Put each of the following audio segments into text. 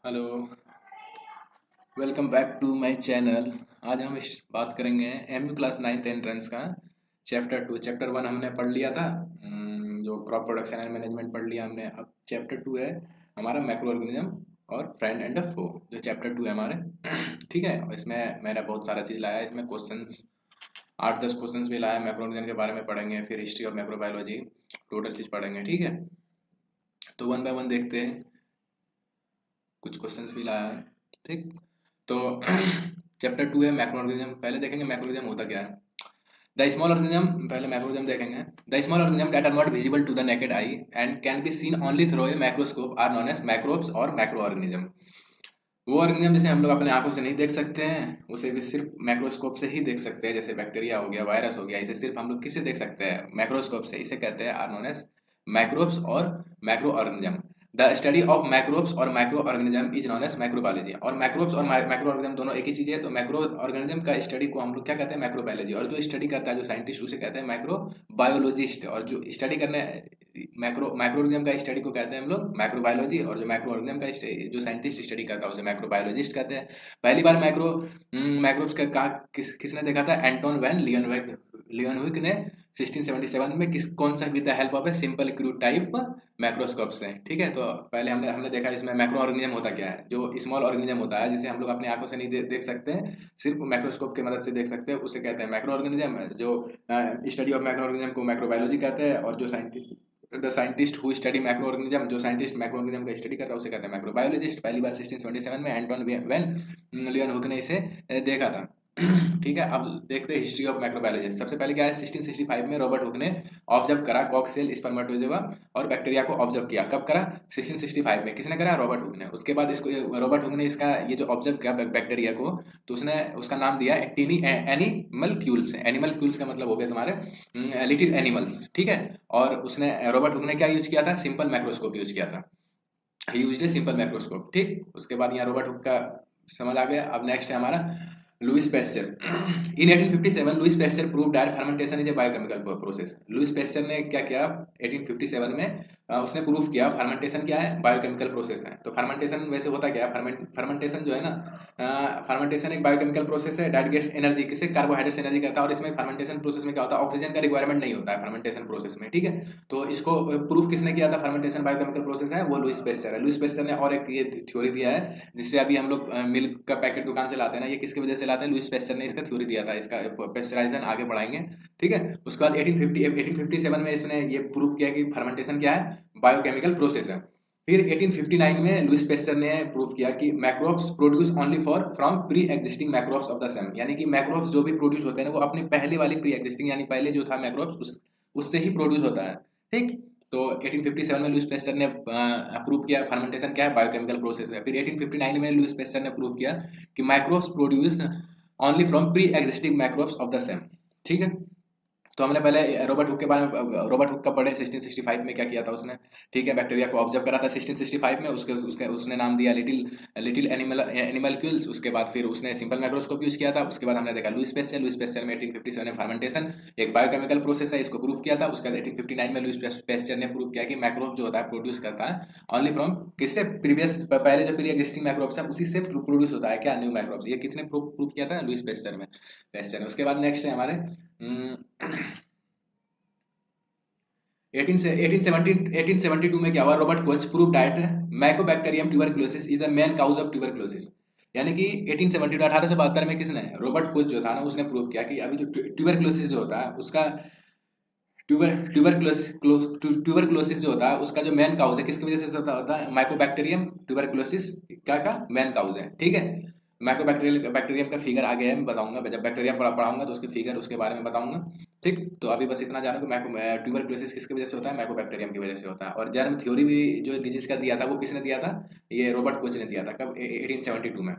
Hello. Welcome back to my channel. आज हम बात करेंगे एमयू क्लास 9th एंट्रेंस का चैप्टर 2। चैप्टर 1 हमने पढ़ लिया था, जो क्रॉप प्रोडक्शन एंड मैनेजमेंट पढ़ लिया हमने। अब चैप्टर 2 है हमारा मैक्रो ऑर्गेनिज्म और फ्रेंड एंड फो, जो चैप्टर 2 है हमारे। ठीक है, इसमें मैंने बहुत सारा चीज़ लाया है। इसमें क्वेश्चंस 8-10 क्वेश्चंस भी लाया है। मैक्रो ऑर्गेनिज्म के बारे में पढ़ेंगे, फिर हिस्ट्री ऑफ मैक्रोबायोलॉजी, टोटल चीज़ पढ़ेंगे। ठीक है, तो वन बाय वन देखते हैं। कुछ क्वेश्चंस भी लाया है। ठीक, तो चैप्टर 2 है मैक्रो ऑर्गेनिज्म। पहले देखेंगे मैक्रो ऑर्गेनिज्म होता क्या है। द स्मॉल ऑर्गेनिज्म, पहले मैक्रो ऑर्गेनिज्म देखेंगे। The small organism that are not visible to the naked eye and can be seen only through a microscope are known as microbes और macro organism. वो organism जिसे हम लोग अपने आंखों से नहीं देख सकते हैं, उसे भी सिर्फ माइक्रोस्कोप से ही देख सकते हैं। जैसे बैक्टीरिया हो गया, वायरस हो गया, इसे सिर्फ हम लोग किससे देख सकते हैं? माइक्रोस्कोप से। इसे कहते हैं आर नोन एज माइक्रोब्स और macro organism. The study of microbes और micro organism is known as microbiology. और माइक्रोब्स और माइक्रो ऑर्गेनिज्म दोनों एक ही चीज है। तो माइक्रो ऑर्गेनिज्म का स्टडी को हम लोग क्या कहते हैं? माइक्रोबायोलॉजी। और जो स्टडी करता है, जो साइंटिस्ट, उसे कहते हैं माइक्रोबायोलॉजिस्ट। और जो स्टडी करने माइक्रो माइक्रो ऑर्गेनिज्म का स्टडी को कहते हैं हम लोग माइक्रोबायोलॉजी। और जो माइक्रो ऑर्गेनिज्म का जो साइंटिस्ट स्टडी करता है उसे माइक्रोबायोलॉजिस्ट कहते हैं। पहली बार माइक्रोब्स का किसने देखा था? एंटोन वैन लियोनविक ने 1677 में कौन सा, with the help of a simple crude type microscope से। ठीक है, तो पहले हमने हमने देखा इसमें मैक्रो ऑर्गेनिज्म होता क्या है। जो स्मॉल ऑर्गेनिज्म होता है, जिसे हम लोग अपनी आंखों से नहीं देख सकते हैं, सिर्फ माइक्रोस्कोप की मदद से देख सकते हैं, उसे कहते हैं मैक्रो ऑर्गेनिज्म। जो स्टडी ऑफ मैक्रो ऑर्गेनिज्म को माइक्रोबायोलॉजी कहते हैं। और जो scientist who study macro organism, जो साइंटिस्ट मैक्रो ऑर्गेनिज्म का स्टडी करता है, उसे कहते हैं माइक्रोबायोलॉजिस्ट। पहली बार 1677 में एंटोन वैन लियोनहुक ने इसे देखा था। ठीक है, अब देखते हैं हिस्ट्री ऑफ माइक्रोबायोलॉजी। सबसे पहले क्या है, 1665 में रॉबर्ट हुक ने ऑब्जर्व करा कॉकसेल, स्पर्मेटोजोआ और बैक्टीरिया को ऑब्जर्व किया। कब करा? 1665 में। किसने करा? रॉबर्ट हुक ने। उसके बाद इसको रॉबर्ट हुक ने इसका ये जो ऑब्जर्व किया बैक्टीरिया को, तो उसने उसका नाम दिया टीनी एनिमलक्यूल्स। एनिमलक्यूल्स का मतलब हो गया तुम्हारे लिटिल एनिमल्स। ठीक है, और उसने रॉबर्ट हुक ने क्या यूज किया था? सिंपल माइक्रोस्कोप यूज किया था। Used a simple microscope. ठीक, उसके बाद यहाँ रॉबर्ट हुक का समझ आ गया। अब नेक्स्ट है हमारा Louis Pasteur. In 1857 Louis Pasteur prove that fermentation is a biochemical process. Louis Pasteur ने क्या किया 1857 में? उसने प्रूव किया फर्मेंटेशन क्या है? बायोकेमिकल प्रोसेस है। तो फर्मेंटेशन वैसे होता क्या है? फर्मेंटेशन जो है ना, फर्मेंटेशन एक बायोकेमिकल प्रोसेस है दैट गेट्स एनर्जी। किससे? कार्बोहाइड्रेट से एनर्जी करता है। और इसमें फर्मेंटेशन प्रोसेस में क्या होता है? ऑक्सीजन का रिक्वायरमेंट नहीं होता है फर्मेंटेशन प्रोसेस में। ठीक है, तो इसको प्रूफ किसने किया था? फर्मेंटेशन बायोकेमिकल प्रोसेस है, वो लुइस पैस्चर है। लुइस पैस्चर ने और एक ये थ्योरी दिया है, जिससे अभी हम लोग मिल्क का पैकेट दुकान से लाते हैं ना, ये किसकी वजह से लाते हैं? लुइस पैस्चर ने इसका थ्योरी दिया था। इसका पेस्चराइजेशन आगे बढ़ाएंगे। ठीक है, उसके बाद 1857 में इसने ये प्रूव किया कि फर्मेंटेशन क्या है? बायोकेमिकल प्रोसेस है। फिर 1859 में लुइस पैस्चर ने प्रूव किया कि मैक्रोब्स produce only for from pre existing मैक्रोब्स of the same. यानी कि मैक्रोब्स जो भी प्रोड्यूस होते हैं ना, वो अपने पहले वाली प्री एग्जिस्टिंग, यानी पहले जो था मैक्रोब्स उससे ही प्रोड्यूस होता है। ठीक, तो 1857 में लुइस पैस्चर ने प्रूव किया फर्मेंटेशन क्या है? बायोकेमिकल प्रोसेस है। फिर 1859 में लुइस पैस्चर ने प्रूव किया कि microbes produce only from pre existing microbes of the same. ठीक है, तो हमने पहले रॉबर्ट हुक के बारे में, रॉबर्ट हुक का पढ़े 1665 में क्या किया था उसने। ठीक है, बैक्टीरिया को ऑब्जर्व करा था 1665 में। उसने नाम दिया लिटिल एनिमलक्यूल्स। उसके बाद फिर उसने सिंपल माइक्रोस्कोप यूज किया था। उसके बाद हमने देखा लुइस पैस्चर में 1857 में फर्मेंटेशन एक बायोकेमिकल प्रोसेस है, इसको प्रूव किया था। उसके बाद 1859 में लुइस पैस्चर ने प्रूव किया कि माइक्रोब जो होता है प्रोड्यूस करता है ओनली फ्रॉम किससे? प्रीवियस, पहले जो प्री एग्जिस्टिंग माइक्रोब्स है उसी से प्रोड्यूस होता है क्या? New microbes. ये किसने प्रूव किया था? लुइस पैस्चर ने। उसके बाद नेक्स्ट है हमारे 1872 में क्या हुआ? Robert Koch prove that mycobacterium tuberculosis is the main cause of tuberculosis. यानी कि 1872 1872 में किसने? रॉबर्ट कोच जो था ना, उसने प्रूव किया कि अभी जो ट्यूबरकुलोसिस जो होता है उसका ट्यूबरकुलोसिस जो होता है उसका जो मेन काउज है, किसकी वजह से होता है? माइकोबैक्टीरियम ट्यूबरकुलोसिस क्या का मेन काउज है। ठीक है, बैक्टीरियम का फिगर आगे है, मैं बताऊंगा जब बैक्टीरिया पढ़ाऊंगा तो उसकी फिगर उसके बारे में बताऊंगा। ठीक, तो अभी बस इतना जानो कि ट्यूबरकुलोसिस किसकी वजह से होता है? माइकोबैक्टीरियम की वजह से होता है। और जर्म थ्योरी भी जो डिजीज का दिया था, वो किसने दिया था? ये रॉबर्ट कोच ने दिया था। कब? 1872 में।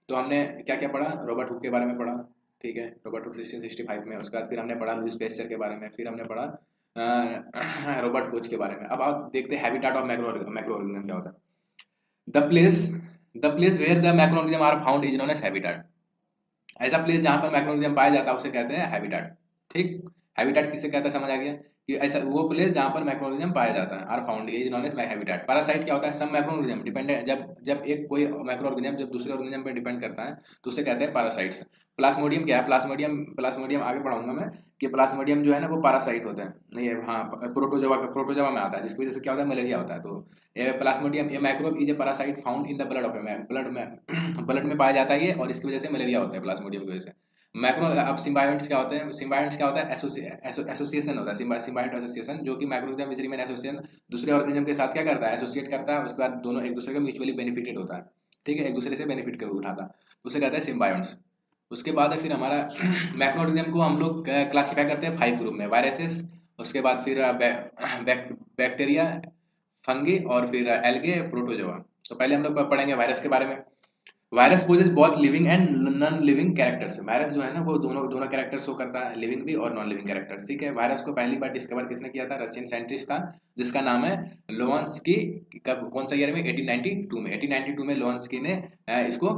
तो हमने क्या क्या पढ़ा? रॉबर्ट हुक के बारे में पढ़ा। ठीक है, रॉबर्ट हुक 1665 में। उसके बाद फिर हमने पढ़ा लुइस पैस्चर के बारे में। फिर हमने पढ़ा रॉबर्ट कोच के बारे में। अब आप देखते हैं हैबिटाट ऑफ मैक्रो ऑर्गेनिज्म क्या होता है। The place where the macro organism are found is known as habitat. ऐसा प्लेस जहां पर मैक्रो ऑर्गेनिज्म पाया जाता है उसे कहते हैं हैबिटाट। ठीक, हैबिटाट किसे कहते हैं समझ आ गया। कि ऐसा वो प्लेस जहाँ पर माइक्रोऑर्गेनिज्म पाया जाता है are found is known as habitat. Parasite क्या होता है? सम माइक्रोऑर्गेनिज्म डिपेंडेंट, जब जब एक कोई माइक्रोऑर्गेनिज्म जब दूसरे ऑर्गेनिज्म पर डिपेंड करता है तो उसे कहते हैं पैरासाइट्स। प्लाज्मोडियम क्या है? प्लाज्मोडियम प्लाज्मोडियम आगे पढ़ाऊंगा मैं कि प्लाज्मोडियम जो है ना वो पैरासाइट होता है, नहीं है हाँ, प्रोटोजोआ में आता है, जिसकी वजह से क्या होता है? मलेरिया होता है। तो Plasmodium A microbe is a parasite found in the blood of blood में ब्लड में पाया जाता है ये, और इसकी वजह से मलेरिया होता है प्लाज्मोडियम की वजह से। मैक्रो अब सिम्बायोट्स क्या होते हैं? सिम्बायोट्स क्या होता है? एसोसिएशन होता है, सिम्बायोट एसोसिएशन, जो कि माइक्रोऑर्गेनिज्म विच रिमेन एसोसिएशन दूसरे ऑर्गेनिज्म के साथ क्या करता है? एसोसिएट करता है, उसके बाद दोनों एक दूसरे का म्यूचुअली बेनिफिटेड होता है, ठीक है, एक दूसरे से बेनिफिट उठाता है, उसे कहते हैं सिम्बायोट्स। उसके बाद है फिर हमारा मैक्रोऑर्गेनिज्म को हम लोग क्लासीफाई करते हैं 5 ग्रुप में, वायरसेस, उसके बाद फिर बैक्टीरिया, फंगी, और फिर एल्गे, प्रोटोजोआ। तो पहले हम लोग पढ़ेंगे वायरस के बारे में। वायरस पोजेस बहुत living and non living characters. Virus जो है ना वो दोनों दोनों कैरेक्टर शो करता है, लिविंग भी और नॉन लिविंग कैरेक्टर्स, ठीक है। वायरस को पहली बार डिस्कवर किसने किया था? रशियन साइंटिस्ट था जिसका नाम है लोवांस्की। कब, कौन सा ईयर में? 1892 में। 1892 में लोवांस्की ने इसको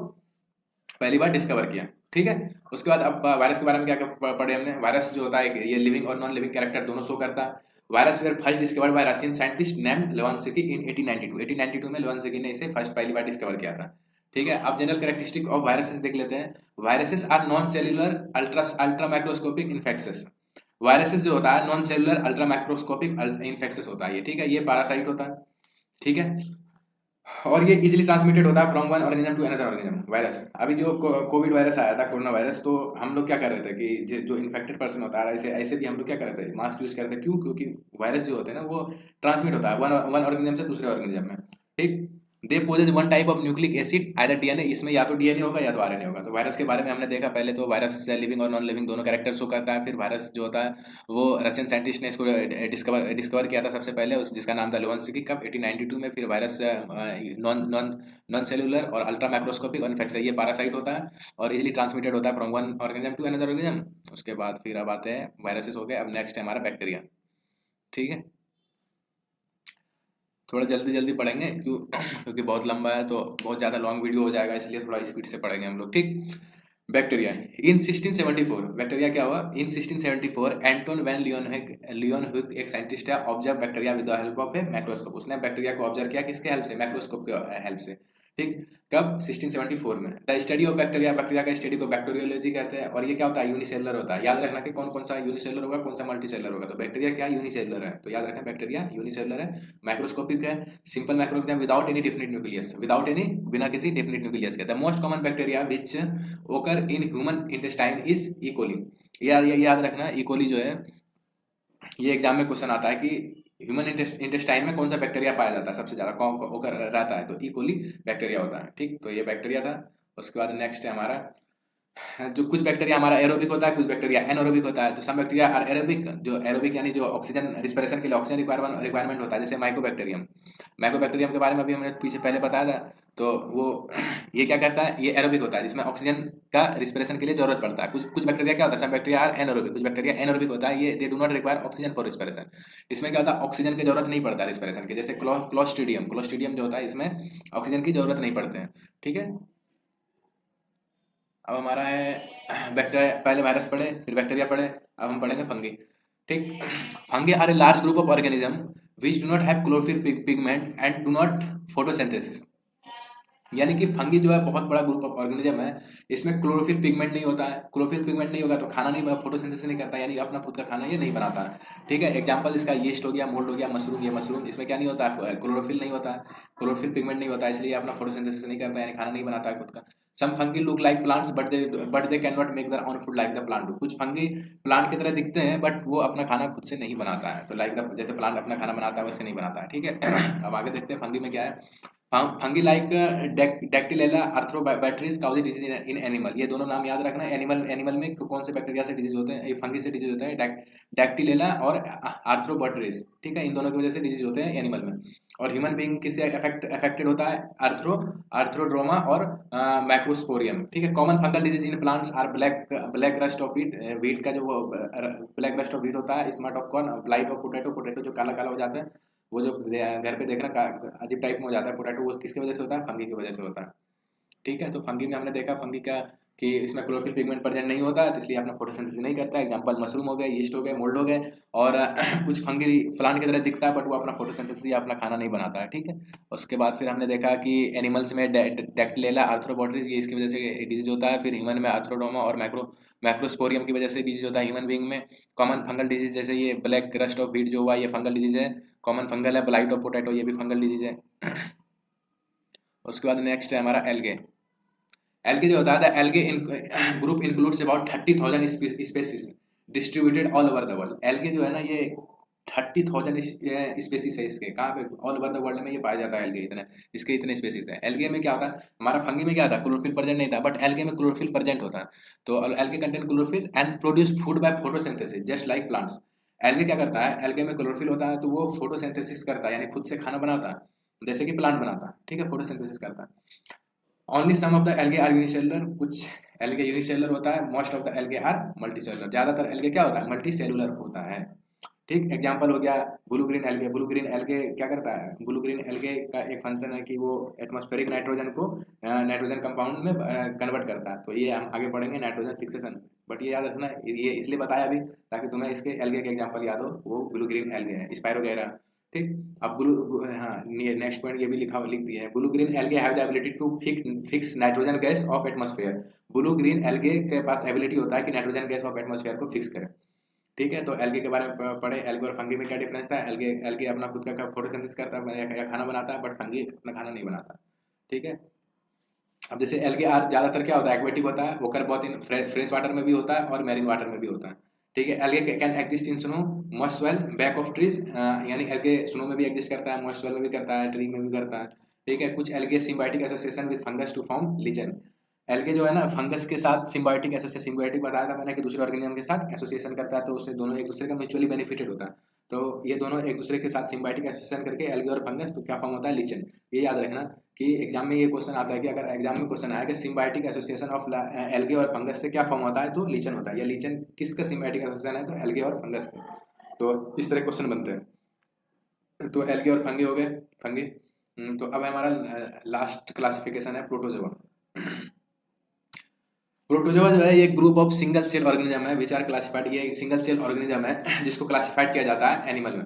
पहली बार डिस्कवर किया, ठीक है। उसके बाद अब वायरस के बारे में क्या क्या पढ़े हमने? वायरस जो होता है ये लिविंग और नॉन लिविंग कैरेक्टर दोनों शो करता है। Virus were first discovered by Russian scientist named Lovanski in 1892। 1892 में लोवांस्की ने इसे फर्स्ट पहली बार डिस्कवर किया था, ठीक है। अब जनरल कैरेक्टरिस्टिक ऑफ वायरसेस देख लेते हैं। Viruses are non cellular ultra microscopic infections. Viruses जो होता है non cellular ultra microscopic infections होता है ये, ठीक है। ये पैरासाइट होता है, ठीक है, और ये इजीली ट्रांसमिटेड होता है from one organism to another organism. Virus, अभी जो कोविड वायरस आया था, कोरोना वायरस, तो हम लोग क्या कर रहे थे कि जो इन्फेक्टेड पर्सन होता है ऐसे ऐसे भी हम लोग क्या कर रहे थे? मास्क यूज कर रहे थे। क्यों? क्योंकि वायरस जो होते हैं ना वो ट्रांसमिट होता है वन ऑर्गेनिज्म से दूसरे ऑर्गेनिज्म में, ठीक। They possess one type of nucleic acid either DNA, इसमें या तो डीएनए होगा या तो आरएनए होगा। तो वायरस के बारे में हमने देखा पहले, तो वायरस लिविंग और नॉन लिविंग दोनों कैरेक्टर शो करता है। फिर वायरस जो होता है वो रशियन साइंटिस्ट ने इसको डिस्कवर किया था सबसे पहले, जिसका नाम था लोवांस्की। कब? 1892 में। फिर virus non non non cellular और अल्ट्रा माइक्रोस्कोपिक इन्फेक्शन, ये पैरासाइट होता है और इजीली ट्रांसमिटेड होता है from one organism to another organism. उसके बाद फिर अब आते हैं वायरसेस हो गए, अब नेक्स्ट है हमारा बैक्टीरिया, ठीक है। थोड़ा जल्दी जल्दी पढ़ेंगे क्योंकि बहुत लंबा है तो बहुत ज़्यादा लॉन्ग वीडियो हो जाएगा, इसलिए थोड़ा स्पीड से पढ़ेंगे हम लोग, ठीक। बैक्टीरिया इन 1674, बैक्टीरिया क्या हुआ? इन 1674 एंटोन वैन लियोनहुइक एक साइंटिस्ट है, observe bacteria with the help of a microscope. उसने बैक्टीरिया को ऑब्जर्व किया किसके हेल्प से? माइक्रोस्कोप के हेल्प से, ठीक। कब? 1674 में। The study of bacteria, bacteria का स्टडी को बैक्टीरियोलॉजी कहते हैं। और ये क्या होता है? यूनिसेलुलर होता है। याद रखना कि कौन कौन सा यूनिसेलुलर होगा, कौन सा मल्टीसेलुलर होगा। तो बैक्टीरिया क्या? यूनिसेलुलर है, तो याद रखें बैक्टीरिया यूनिसेलुलर है। माइक्रोस्कोपिक है, simple microorganism without any definite nucleus, without any, बिना किसी डेफिनिट न्यूक्लियस के। The most common bacteria which occur in human intestine is E coli. याद रखना इकोली जो है, ये एग्जाम में क्वेश्चन आता है कि ह्यूमन इंटेस्टाइन में कौन सा बैक्टीरिया पाया जाता है सबसे ज्यादा, कौन होकर रहता है? तो इकोली बैक्टीरिया होता है, ठीक। तो ये बैक्टीरिया था। उसके बाद नेक्स्ट है हमारा, जो कुछ बैक्टीरिया हमारा एरोबिक होता है, कुछ बैक्टीरिया एनएरोबिक होता है। तो सम बैक्टीरिया आर एरोबिक, जो एरोबिक यानी जो ऑक्सीजन रिस्पिरेशन के लिए ऑक्सीजन रिक्वायरमेंट होता है, जैसे माइकोबैक्टीरियम। माइकोबैक्टीरियम के बारे में अभी हमने पीछे पहले बताया था। तो वो ये क्या करता है? ये एरोबिक होता है जिसमें ऑक्सीजन का रिस्पिरेशन के लिए जरूरत पड़ता है। कुछ कुछ बैक्टीरिया क्या होता है? सम बैक्टीरिया आर एनएरोबिक, कुछ बैक्टीरिया एनएरोबिक होता है, ये they do not require oxygen for respiration. इसमें क्या होता है? ऑक्सीजन की जरूरत नहीं पड़ता रिस्पिरेशन के, जैसे क्लोस्ट्रीडियम जो होता है इसमें ऑक्सीजन की जरूरत नहीं पड़ते हैं, ठीक है। अब हमारा है बैक्टीरिया, पहले वायरस पढ़े फिर बैक्टीरिया पढ़े, अब हम पढ़ेंगे फंगी, ठीक। Fungi are a large group of organism which do not have chlorophyll pigment and do not photosynthesis. यानी कि फंगी जो है बहुत बड़ा ग्रुप ऑफ ऑर्गेनिज्म है, इसमें क्लोरोफिल पिगमेंट नहीं होता है। क्लोरोफिल पिगमेंट नहीं होगा तो खाना नहीं, फोटोसिंथेसिस नहीं करता, यानी अपना खुद का खाना ये नहीं बनाता है, ठीक है। एग्जांपल इसका यीस्ट हो गया, मोल्ड हो गया, मशरूम, ये मशरूम, इसमें क्या नहीं होता है? क्लोरोफिल नहीं होता है, क्लोरोफिल पिगमेंट नहीं होता है, इसलिए अपना फोटोसिंथेसिस नहीं करता, यानी खाना नहीं बनाता है खुद का। Some fungi look like plants but they can not make their own food like the plant do. कुछ फंगी प्लांट की तरह दिखते हैं बट वो अपना खाना खुद से नहीं बनाता है, तो लाइक द जैसे प्लांट अपना खाना बनाता है वैसे नहीं बनाता है, ठीक है। अब आगे देखते हैं फंगी में क्या है। Fungi like Dactylella Arthrobotrys cause disease in animal, ये दोनों नाम याद रखना है। एनिमल में कौन से बैक्टीरिया से डिजीज होते हैं? ये फंगी से डिजीज होते हैं, डैक्टिलेला और आर्थ्रोबैक्टीरियस, ठीक है। इन दोनों की वजह से डिजीज होते हैं एनिमल में। और ह्यूमन बीइंग किससे अफेक्टेड होता है? आर्थ्रोड्रोमा और मैक्रोस्पोरियम, ठीक है। Common fungal disease in plants are black rust of wheat, wheat का जो ब्लैक रस्ट ऑफ व्हीट होता है, smut of corn, blight of potato जो काला काला हो जाता है, वो जो घर पे देखना अजीब टाइप में हो जाता है पोटैटो, वो किसकी वजह से होता है? फंगी की वजह से होता है, ठीक है। तो फंगी में हमने देखा फंगी का कि इसमें क्लोरोफिल पिगमेंट प्रेजेंट नहीं होता है, तो इसलिए अपना फोटोसिंथेसिस नहीं करता है। एग्जांपल मशरूम हो गए, यीस्ट हो गए, मोल्ड हो गए, और कुछ फंगी प्लांट की तरह दिखता है बट वो अपना फोटोसिंथेसिस या अपना खाना नहीं बनाता है, ठीक है। उसके बाद फिर हमने देखा कि एनिमल्स में डैक्टिलेला आर्थ्रोपोड्स, ये इसकी वजह से डिजीज होता है। फिर ह्यूमन में आर्थ्रोडोमा और मैक्रोस्पोरियम की वजह से डिजीज होता है ह्यूमन बीइंग में। कॉमन फंगल डिजीज जैसे ये ब्लैक रस्ट ऑफ व्हीट जो हुआ, ये फंगल डिजीज है, कॉमन फंगल है। ब्लाइट ऑफ पोटैटो, ये भी फंगल डिजीज है। उसके बाद नेक्स्ट है हमारा एल्गे। एल्गे जो होता है, algae group includes about 30,000 species distributed all over the world. Algae जो है ना, ये 30,000 स्पेसीज है इसके, कहाँ पे, ऑल ओवर द वर्ल्ड में ये पाया जाता है एल्गे, इतने इसके इतने स्पेसीज है। एल्गे में क्या होता है, हमारा फंगी में क्या था, क्लोरोफिल प्रेजेंट नहीं था, बट एल्गे में क्लोरोफिल प्रेजेंट होता है। तो algae contain chlorophyll and produce food by photosynthesis just like plants. Algae क्या करता है, एल्गे में क्लोरोफिल होता है तो वो फोटोसिंथेसिस करता है, यानी खुद से खाना बनाता है जैसे कि प्लांट बनाता है, ठीक है, फोटोसिंथेसिस करता है। Only some of the algae are unicellular, कुछ एल्गे यूनिसेलुलर होता है, most of the algae are multicellular, ज्यादातर एल्गे क्या होता है, मल्टीसेलुलर होता है, ठीक। एग्जांपल हो गया blue green algae. Blue green algae क्या करता है, ब्लू ग्रीन एल्गे का एक फंक्शन है कि वो एटमॉस्फेरिक नाइट्रोजन को नाइट्रोजन कंपाउंड में कन्वर्ट करता है। तो ये हम आगे पढ़ेंगे नाइट्रोजन फिक्सेशन, बट ये याद रखना, ये इसलिए बताया अभी ताकि तुम्हें इसके एल्गे के एग्जाम्पल याद हो, वो ब्लू ग्रीन एल्गे है, स्पायरोगैरा, ठीक। अब हाँ, नेक्स्ट पॉइंट ये भी लिख दिया है, blue green algae have the ability to fix nitrogen gas of atmosphere. Blue green algae के पास एबिलिटी होता है कि नाइट्रोजन गैस ऑफ एटमॉस्फेयर को फिक्स करे, ठीक है। तो एल्गे के बारे में पढ़े, एल्गे और फंगी में क्या डिफरेंस था। एल्गे एल्गे अपना खुद का फोटोसिंथेसिस करता है या खाना बनाता है, बट फंगी अपना खाना नहीं बनाता, ठीक है। अब जैसे एल्गे आर ज्यादातर क्या होता है, एक्वेटिक होता है, ओकर बहुत इन फ्रेश वाटर में भी होता है और मैरीन वाटर में भी होता है, ठीक है। Algae can exist in snow, moist soil, back of trees, यानी एल्गे स्नो में भी एग्जिस्ट करता है, मॉइस्ट सॉइल में भी करता है, ट्री में भी करता है, ठीक है। कुछ algae symbiotic association with fungus to form lichen. Algae जो है ना, फंगस के साथ सिम्बायोटिक एसोसिएशन, सिम्बायोटिक बताया था मैंने कि दूसरे ऑर्गेनिज्म के साथ एसोसिएशन करता है, तो उससे दोनों एक दूसरे का म्यूचुअली बेनिफिटेड होता है। तो ये दोनों एक दूसरे के साथ सिम्बायोटिक एसोसिएशन करके एल्गे और फंगस, तो क्या फॉर्म होता है, लीचेन। ये याद रखना कि एग्जाम में ये क्वेश्चन आता है कि अगर एग्जाम में क्वेश्चन आया कि सिम्बायोटिक एसोसिएशन ऑफ एल्गे और फंगस से क्या फॉर्म होता है, तो लीचेन होता है। या लीचेन किसका सिम्बायोटिक एसोसिएशन है, तो एल्गे और फंगस का। तो इस तरह क्वेश्चन बनते हैं। तो एल्गे और फंगी हो गए, फंगी। तो अब हमारा लास्ट क्लासिफिकेशन है प्रोटोजोआ। प्रोटोजोआ जो है ये group of single cell organism है विच आर क्लासिफाइड, ये सिंगल सेल ऑर्गेनिज्म है जिसको क्लासिफाइड किया जाता है एनिमल में।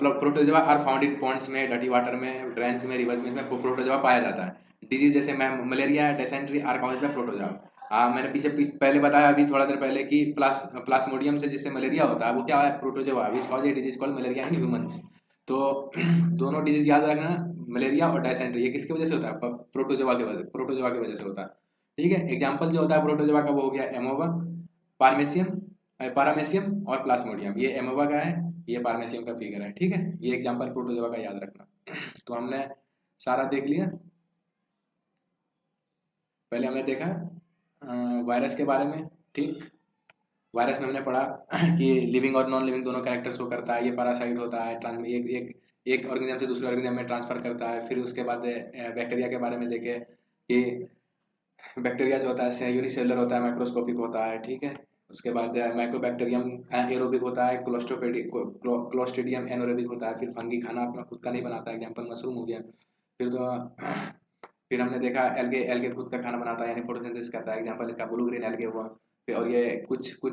Protozoa are found in ponds में, डटी वाटर में, ड्रेन्स में, रिवर्स में प्रोटोजोआ पाया जाता है। डिजीज जैसे malaria, dysentery are counted by protozoa. मैंने पहले बताया अभी थोड़ा देर पहले कि प्लाज्मोडियम से जिससे मलेरिया होता है वो क्या है, protozoa, which cause a disease called malaria in humans. तो दोनों डिजीज याद रखना, मलेरिया और डायसेंट्री, ये किसकी वजह से होता है, प्रोटोजोआ की वजह से होता है, ठीक है। एग्जाम्पल जो होता है प्रोटोजोआ का वो हो गया एमोबा, पारामेसियम और प्लाज्मोडियम। ये एमोबा का है, ये पारामेसियम का फिगर है, ठीक है। ये एग्जाम्पल प्रोटोजोआ का याद रखना। तो हमने सारा देख लिया। पहले हमने देखा वायरस के बारे में, ठीक। वायरस में हमने पढ़ा कि लिविंग और नॉन लिविंग दोनों कैरेक्टर शो करता है। ये पैरासाइट होता है, एक ऑर्गेनिज्म से दूसरे ऑर्गेनिज्म में ट्रांसफर करता है। फिर उसके बाद बैक्टीरिया के बारे में देखे कि बैक्टीरिया जो होता है यूनिसेलुलर होता है, माइक्रोस्कोपिक होता है, ठीक है। उसके बाद माइक्रोबैक्टीरियम एरोबिक होता है, क्लोस्ट्रीडियम एनोरोबिक होता है। फिर फंगी खाना अपना खुद का नहीं बनाता है, एग्जाम्पल मशरूम हो गया। फिर हमने देखा एल्गे खुद का खाना बनाता है, यानी फोटोसिंथेसिस करता है, एग्जाम्पल इसका ब्लू ग्रीन एल्गे हुआ। और ये कुछ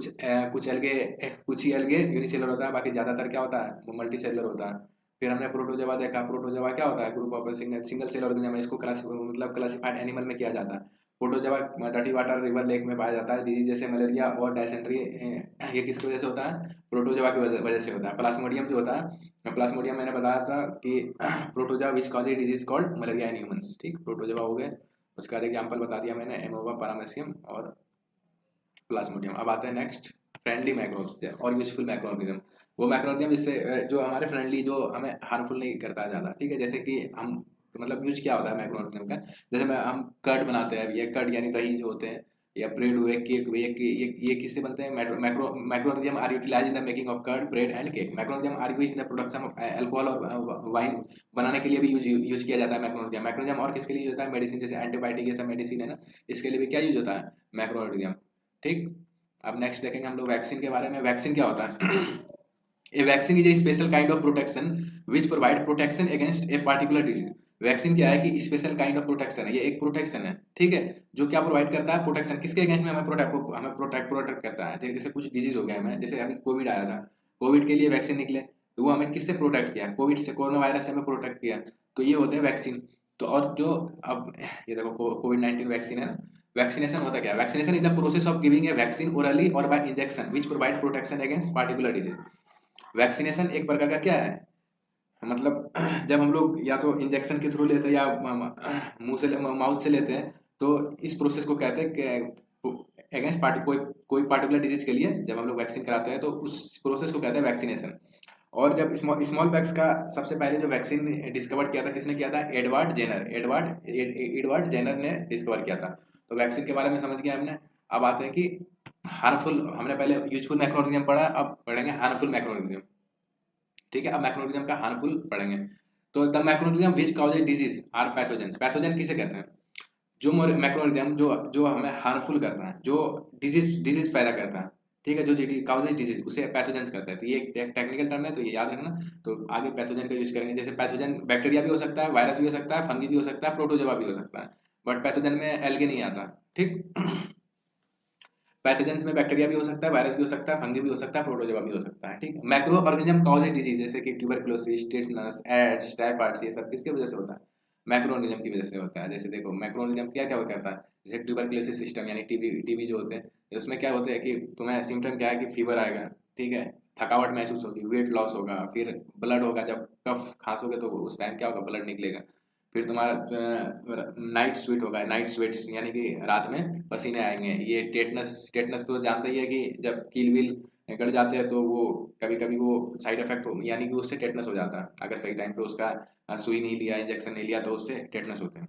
ही एल्गे यूनिसेलुलर होता है, बाकी ज़्यादातर क्या होता है, वो मल्टी सेलुलर होता है। फिर हमने प्रोटोजोआ देखा, प्रोटोजोआ क्या होता है, group of single cell organism, इसको क्लासिफाइड एनिमल में किया जाता है। प्रोटोजोआ डटी वाटर, रिवर, लेक में पाया जाता है। डिजीज जैसे मलेरिया और डायसेंट्री, ये किसकी वजह से होता है, प्रोटोजोआ की वजह से होता है। प्लाज्मोडियम जो होता है, प्लाज्मोडियम मैंने बताया था कि protozoa which cause a disease called malaria in humans, ठीक। प्रोटोजोआ हो गए, उसका एग्जाम्पल बता दिया मैंने, एमोबा, पारामेसियम और प्लाज्मोडियम। अब आते हैं नेक्स्ट, फ्रेंडली मैक्रोऑर्गेनिज्म और यूजफुल मैक्रोऑर्गेनिज्म। वो मैक्रोऑर्गेनिज्म जिससे जो हमारे फ्रेंडली, जो हमें हार्मफुल नहीं करता ज़्यादा, ठीक है। जैसे कि हम मतलब यूज क्या होता है मैक्रोऑर्गेनिज्म का, जैसे हम कर्ड बनाते हैं, ये कर्ड यानी दही जो होते हैं, या ब्रेड हुए, केक हुए, ये किससे बनते हैं, macroorganism are utilize in the making of curd, bread and cake. Macroorganism are used in the production of alcohol और वाइन बनाने के लिए भी यूज किया जाता है मैक्रोऑर्गेनिज्म। मैक्रोऑर्गेनिज्म और किसके लिए यूज होता है, मेडिसिन, जैसे एंटीबायोटिक, ये सब मेडिसिन है ना, इसके लिए भी क्या यूज होता है, मैक्रोऑर्गेनिज्म, ठीक। अब नेक्स्ट देखेंगे हम लोग वैक्सीन के बारे में। वैक्सीन क्या होता है a vaccine is a special kind of protection which provide protection against a particular disease. Vaccine क्या है कि स्पेशल काइंड ऑफ प्रोटेक्शन है, ये एक प्रोटेक्शन है, ठीक है, जो क्या प्रोवाइड करता है, प्रोटेक्शन किसके अगेंस्ट में हमें प्रोटेक्ट करता है। जैसे कुछ डिजीज हो गया हमें, जैसे अभी कोविड आया था, कोविड के लिए वैक्सीन निकले, तो वो हमें किससे प्रोटेक्ट किया, कोविड से, कोरोना वायरस से हमें प्रोटेक्ट किया, तो ये होते हैं वैक्सीन। तो और जो अब ये देखो कोविड-19 वैक्सीन है ना, वैक्सीनेशन होता क्या है, vaccination is the process of giving a vaccine orally और by injection which provide protection against particular disease. Vaccination एक प्रकार का क्या है, मतलब जब हम लोग या तो इंजेक्शन के थ्रू लेते हैं या मुंह से माउथ से लेते हैं, तो इस प्रोसेस को कहते हैं कि अगेंस्ट कोई कोई पार्टिकुलर डिजीज के लिए जब हम लोग वैक्सीन कराते हैं तो उस प्रोसेस को कहते हैं वैक्सीनेशन। और जब स्मॉल पैक्स का सबसे पहले जो वैक्सीन डिस्कवर किया था, किसने किया था, एडवर्ड जेनर ने डिस्कवर किया था। तो वैक्सीन के बारे में समझ गया हमने। अब आते हैं कि हार्मफुल, हमने पहले यूजफुल मैक्रोऑर्गेनिज्म पढ़ा, अब पढ़ेंगे हार्मफुल मैक्रोऑर्गेनिज्म, ठीक है। अब मैक्रोऑर्गेनिज्म का हार्मफुल पढ़ेंगे। तो the macroorganism which causes disease are pathogen. Pathogen किसे कहते हैं, जो मैक्रोऑर्गेनिज्म जो जो हमें हार्मफुल करता है, जो डिजीज पैदा करता है, ठीक है, जो काउजेज डिजीज, उसे पैथोजेंस कहते हैं। तो ये एक टेक्निकल टर्म है, तो ये याद रखना। तो आगे पैथोजन का यूज करेंगे। जैसे पैथोजन बैक्टीरिया भी हो सकता है, वायरस भी हो सकता है, फंगी भी हो सकता है, प्रोटोजोआ भी हो सकता है, बट पैथोजन में एल्गे नहीं आता, ठीक। पैथोजेंस में बैक्टीरिया भी हो सकता है, वायरस भी हो सकता है, फंगी भी हो सकता है, प्रोटोजोआ भी हो सकता है, ठीक। मैक्रो ऑर्गेनिज्म कॉजेज डिजीज जैसे कि ट्यूबरकुलोसिस, टेटनस, एड्स, टाइफाइड्स, ये सब किसके वजह से होता है, मैक्रो ऑर्गेनिज्म की वजह से होता है। जैसे देखो मैक्रो ऑर्गेनिज्म क्या क्या करता है, जैसे ट्यूबरकुलोसिस सिस्टम यानी टीबी जो होते हैं, उसमें क्या होता है कि तुम्हें सिम्टम क्या है कि फीवर आएगा, ठीक है, थकावट महसूस होगी, वेट लॉस होगा, फिर ब्लड होगा, जब कफ खांसोगे तो उस टाइम क्या होगा, ब्लड निकलेगा। फिर तुम्हारा नाइट स्वेट होगा, नाइट स्वेट्स यानी कि रात में पसीने आएंगे। ये टेटनस, टेटनस तो जानते ही है कि जब कील विल गड़ जाते हैं तो वो कभी कभी वो साइड इफेक्ट हो, यानी कि उससे टेटनस हो जाता है, अगर सही टाइम पे उसका सुई नहीं लिया, इंजेक्शन नहीं लिया, तो उससे टेटनस होते हैं,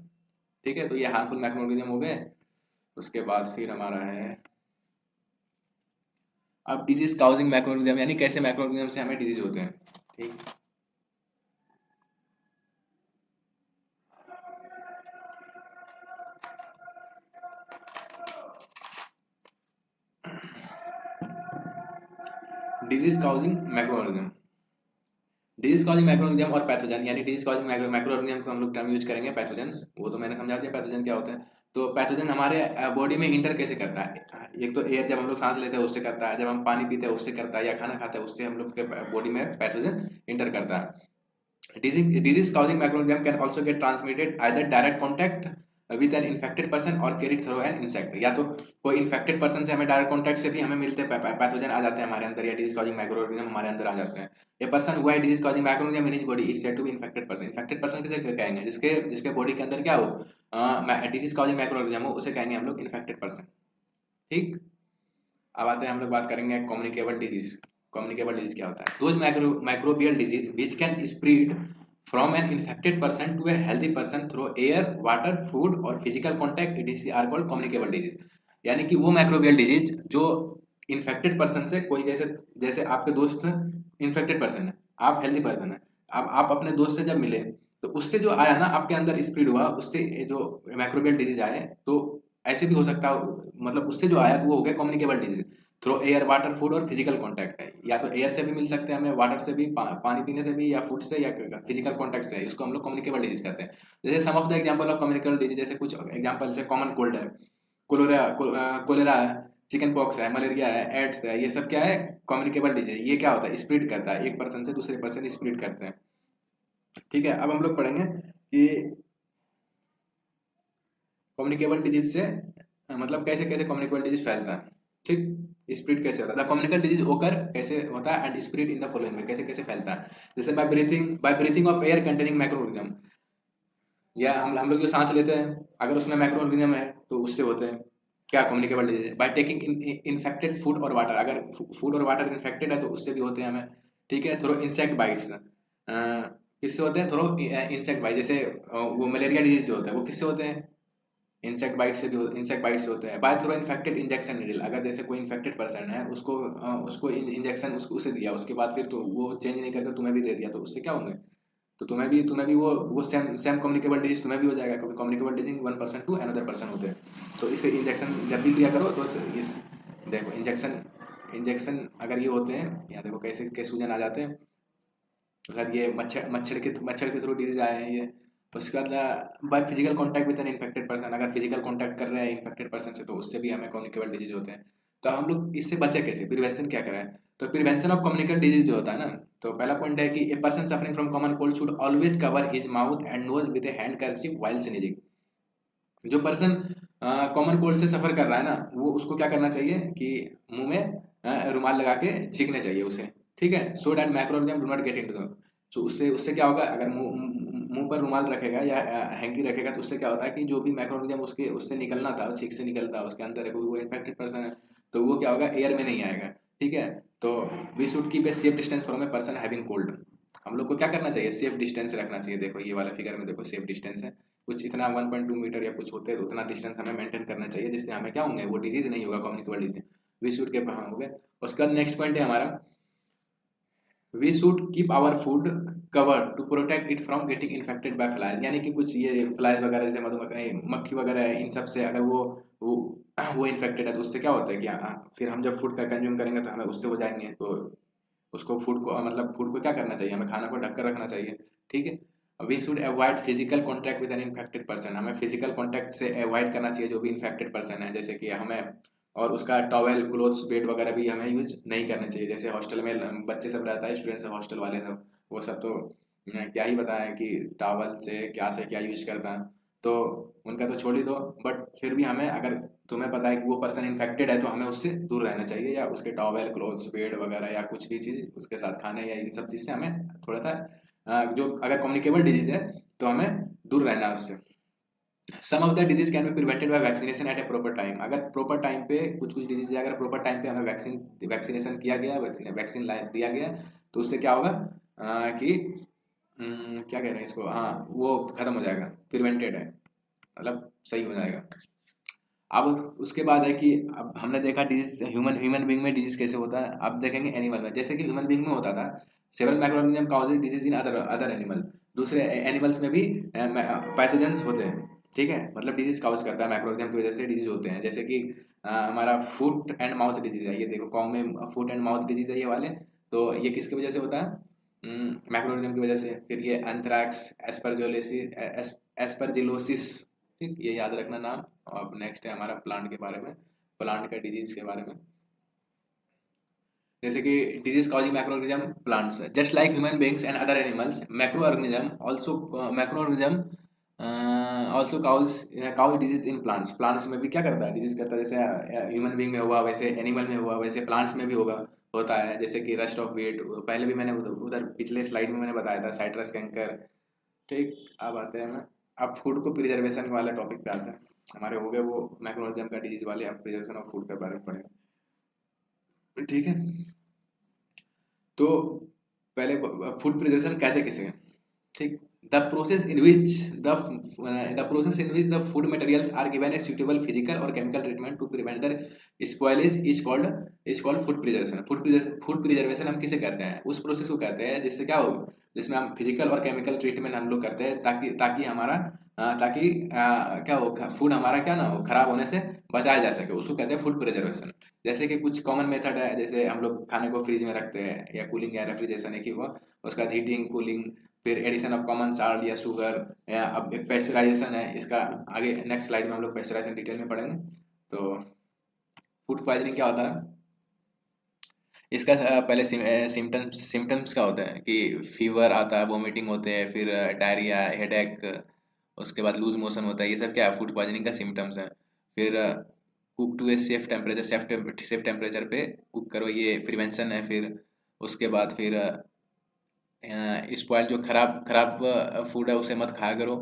ठीक है। तो ये हार्मफुल मैक्रोऑर्गेनिज्म हो गए। उसके बाद फिर हमारा है अब डिजीज काउजिंग मैक्रोऑर्गेनिज्म, यानी कैसे मैक्रोऑर्गेनिज्म से हमें डिजीज होते हैं, ठीक। Disease causing macroorganism, disease causing microorganism और पैथोजन, यानी डिजीज कॉजिंग माइक्रोऑर्गेनिज्म को हम लोग टर्म यूज करेंगे पैथोजेंस, वो तो मैंने समझा दिया पैथोजन क्या होते हैं। तो पैथोजन हमारे बॉडी में इंटर कैसे करता है, एक तो एयर जब हम लोग सांस लेते हैं उससे करता है, जब हम पानी पीते हैं उससे करता है, या खाना खाते हैं उससे हम लोग के बॉडी में पैथोजन इंटर करता है। Disease causing microorganism can also get transmitted either direct contact with an infected person or carried through an insect। या तो कोई infected person से हमें direct contact से भी हमें मिलते हैं, पैथोजन आ जाते हैं हमारे अंदर, या disease causing microorganism हमारे अंदर आ जाते हैं। A person who has disease causing microorganism in his body is said to be infected person। infected person किसे कहेंगे, जिसके जिसके बॉडी के अंदर क्या हो, disease causing microorganism हो, उसे कहेंगे हम लोग infected person, ठीक। अब आते हैं, हम लोग बात करेंगे कम्युनिकेबल डिजीज। कम्युनिकेबल डिजीज क्या होता है, those microbial disease which can spread from an infected person to a healthy person through air, water, food और physical contact, it are called communicable disease. यानी कि वो माइक्रोबियल डिजीज जो infected person से, कोई जैसे जैसे आपके दोस्त इन्फेक्टेड पर्सन है, आप हेल्दी पर्सन है, अब आप अपने दोस्त से जब मिले तो उससे जो आया ना आपके अंदर स्प्रेड हुआ, उससे जो माइक्रोबियल डिजीज आए, तो ऐसे भी हो सकता है, मतलब उससे जो आया वो हो गया communicable disease through air, water, food और फिजिकल कांटेक्ट है। या तो एयर से भी मिल सकते हैं हमें, वाटर से भी, पानी पीने से भी, या फूड से, या फिजिकल कांटेक्ट से, इसको हम लोग कम्युनिकेबल डिजीज कहते हैं। जैसे some of the example of communicable disease, जैसे कुछ एग्जांपल, जैसे कॉमन कोल्ड है, कोलेरा है, चिकन पॉक्स है, मलेरिया है, एड्स है, ये सब क्या है, कम्युनिकेबल डिजीज। ये क्या होता है, स्प्रेड करता है, एक पर्सन से दूसरे पर्सन स्प्रेड करते हैं, ठीक है। अब हम लोग पढ़ेंगे कि कम्युनिकेबल डिजीज से मतलब कैसे कैसे कम्युनिकेबल डिजीज फैलता है, ठीक। स्प्रेड कैसे होता है, द कम्युनिकेबल डिजीज ओकर कैसे होता है and spread in the following में, कैसे कैसे फैलता है। जैसे by breathing of air containing microorganism, या हम लोग जो सांस लेते हैं अगर उसमें माइक्रोऑर्गेनिज्म है तो उससे होते हैं क्या, communicable disease. By taking infected food और वाटर, अगर फूड और वाटर इन्फेक्टेड है तो उससे भी होते हैं हमें, ठीक है। थ्रू इंसेक्ट बाइट्स, किससे होते हैं, थ्रू इंसेक्ट बाइट। जैसे वो मलेरिया डिजीज जो होता है वो किससे होते हैं, इंसेक्ट बाइट से भी, इंसेक्ट बाइट से होते हैं। By through infected injection needle, अगर जैसे कोई इन्फेक्टेड पर्सन है उसको इंजेक्शन उसे दिया, उसके बाद फिर तो वो चेंज नहीं करके तुम्हें भी दे दिया, तो उससे क्या होंगे, तो तुम्हें भी वो सेम सेम कम्युनिकेबल डिजीज तुम्हें भी हो जाएगा, क्योंकि communicable disease one person to another person होते हैं। तो इससे इंजेक्शन जब भी लिया करो तो इस देखो इंजेक्शन इंजेक्शन अगर ये होते हैं, या देखो कैसे कैसे सूजन आ जाते हैं, शायद ये मच्छर के थ्रू डिजीज आए हैं ये। उसके बाद by physical contact with an infected person, अगर फिजिकल कॉन्टैक्ट कर रहे हैं इन्फेक्टेड पर्सन से तो उससे भी हमें कम्युनिकेबल डिजीज होते हैं। तो हम लोग इससे बचे कैसे, प्रिवेंशन क्या करें? तो प्रिवेंशन ऑफ कम्युनिकेबल डिजीज जो होता है ना, तो पहला पॉइंट है कि a person suffering from common cold should always cover his mouth and nose with a handkerchief while sneezing. जो पर्सन कॉमन कोल्ड से सफर कर रहा है ना, वो उसको क्या करना चाहिए कि मुंह में रुमाल लगा के छींकने चाहिए उसे, ठीक है, so that microorganism do not get into the. तो उससे उससे क्या होगा, अगर मुंह पर रुमाल रखेगा या हैंकी रखेगा तो उससे क्या होता है कि जो भी माइक्रोऑर्गेनिज्म उसके उससे निकलना था, छींक से निकलता है, उसके अंदर है, क्योंकि वो इन्फेक्टेड पर्सन है, तो वो क्या होगा, एयर में नहीं आएगा, ठीक है। तो we should keep a safe distance from a person having cold. हम लोग को क्या करना चाहिए, सेफ डिस्टेंस रखना चाहिए। देखो ये वाला फिगर में देखो, सेफ डिस्टेंस है कुछ इतना 1.2 मीटर या कुछ होते हैं, उतना डिस्टेंस हमें मेंटेन करना चाहिए, जिससे हमें क्या होंगे, वो डिजीज नहीं होगा, कम्युनिकेबल डिजीज। वी शुड के हाँ हो गए। उसके बाद नेक्स्ट पॉइंट है हमारा, we should keep our food cover to protect it from getting infected by flies, यानी कि कुछ ये फ्लाइज वगैरह जैसे मधुमक्खी मक्खी वगैरह है, इन सब से अगर वो वो इन्फेक्टेड है तो उससे क्या होता है कि फिर हम जब फूड का कंज्यूम करेंगे तो हमें उससे हो जाएंगे। तो उसको फूड को मतलब फूड को क्या करना चाहिए, हमें खाना को ढक कर रखना चाहिए, ठीक है। We should avoid physical contact with an infected person, हमें फिजिकल कॉन्टैक्ट से अवॉइड करना चाहिए जो भी इन्फेक्टेड पर्सन है, जैसे कि हमें, और उसका टॉवेल क्लोथ्स बेड वगैरह भी हमें यूज नहीं करने चाहिए। जैसे हॉस्टल में बच्चे सब रहता है, स्टूडेंट सब हॉस्टल वाले सब, वो सब तो क्या ही बताएं कि टॉवल से क्या यूज करता है, तो उनका तो छोड़ ही दो, बट फिर भी हमें, अगर तुम्हें पता है कि वो पर्सन इन्फेक्टेड है तो हमें उससे दूर रहना चाहिए, या उसके टॉवेल क्लोथ्स बेड वगैरह या कुछ भी चीज़ उसके साथ खाने या इन सब चीज़ से हमें थोड़ा सा जो अगर कम्युनिकेबल डिजीज है तो हमें दूर रहना है उससे। Some of the disease can be prevented by vaccination at a proper time, अगर प्रॉपर टाइम पे कुछ कुछ डिजीज है, अगर प्रॉपर टाइम पे हमें वैक्सीनेशन किया गया, वैक्सीन दिया गया, तो उससे क्या होगा कि क्या कह रहे हैं इसको, हाँ वो खत्म हो जाएगा, प्रिवेंटेड है, मतलब सही हो जाएगा। अब उसके बाद है कि अब हमने देखा डिजीज ह्यूमन ह्यूमन बींग में डिजीज कैसे होता है, अब देखेंगे एनिमल में। जैसे कि ह्यूमन बींग में होता था, several microorganism causes disease in other other animal, दूसरे एनिमल्स में भी पैथोजेंस होते हैं, ठीक है, मतलब डिजीज काउज करता है माइक्रोऑर्गेनिज्म की वजह से डिजीज होते हैं। जैसे कि हमारा फुट एंड माउथ डिजीज है, ये देखो कॉम में फुट एंड माउथ डिजीज है ये वाले, तो ये किसकी वजह से होता है, माइक्रोऑर्गेनिज्म की वजह से। फिर ये एंथ्रैक्स, एस्परजिलोसिस, ठीक, ये याद रखना नाम। अब नेक्स्ट है हमारा प्लांट के बारे में, प्लांट का डिजीज के बारे में। जैसे कि disease causing microorganism plants, just like human beings and other animals, microorganism also cause disease in plants, plants में भी क्या करता है, डिजीज करता है। जैसे ह्यूमन बींग में हुआ वैसे एनिमल में हुआ, वैसे प्लांट्स में भी होता है। जैसे कि रस्ट ऑफ वेट, पहले भी मैंने उधर पिछले स्लाइड में मैंने बताया था, साइट्रस कैंकर, ठीक। अब आते हैं मैं, अब फूड को प्रिजर्वेशन वाला टॉपिक पे आते हैं। हमारे हो गए वो मैक्रोनिज्म का डिजीज वाले, अब प्रिजर्वेशन ऑफ फूड के बारे में पढ़ेंगे, ठीक है। तो पहले फूड प्रिजर्वेशन कहते किसे हैं, ठीक। The process in which the process in which the food materials are given a suitable physical और chemical treatment to prevent the spoilage is called food preservation. Food preservation हम किसे कहते हैं, उस प्रोसेस को कहते हैं जिससे क्या हो, जिसमें हम फिजिकल और केमिकल ट्रीटमेंट हम लोग करते हैं, ताकि ताकि हमारा ताकि क्या हो, फूड हमारा क्या ना हो, खराब होने से बचाया जा सके, उसको कहते हैं फूड प्रिजर्वेशन। जैसे कि कुछ कॉमन मेथड है, जैसे हम लोग खाने को फ्रिज में रखते हैं, या कूलिंग या रेफ्रिजरेशन है कि वो उसका हीटिंग कूलिंग, फिर एडिशन ऑफ कॉमन साल्ट या शुगर, या अब एक पेस्चराइजेशन है, इसका आगे नेक्स्ट स्लाइड में हम लोग पेस्चराइजेशन डिटेल में पढ़ेंगे। तो फूड पॉइजनिंग क्या होता है, इसका पहले सिम्टम्स सिम्टम्स क्या होता है कि फीवर आता है, वोमिटिंग होते हैं, फिर डायरिया, हेडेक, उसके बाद लूज मोशन होता है, ये सब क्या है, फूड पॉइजनिंग का सिम्टम्स है। फिर cook to a safe temperature पे कुक करो, ये प्रिवेंशन है। फिर उसके बाद फिर स्पॉइल जो खराब खराब फूड है उसे मत खाया करो,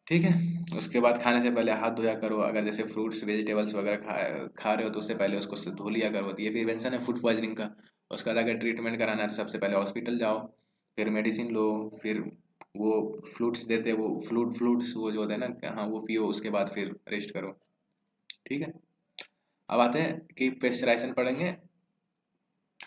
ठीक है। उसके बाद खाने से पहले हाथ धोया करो, अगर जैसे फ्रूट्स वेजिटेबल्स वगैरह खा रहे हो तो उससे पहले उसको धो लिया करो, तो ये प्रिवेंशन है फूड पॉइजनिंग का। उसके बाद अगर ट्रीटमेंट कराना है तो सबसे पहले हॉस्पिटल जाओ, फिर मेडिसिन लो, फिर वो फ्लूट्स देते हैं, वो फ्लूट्स वो जो होते हैं ना, हाँ वो पियो, उसके बाद फिर रेस्ट करो, ठीक है। अब आते हैं कि पेस्चराइजेशन पढ़ेंगे।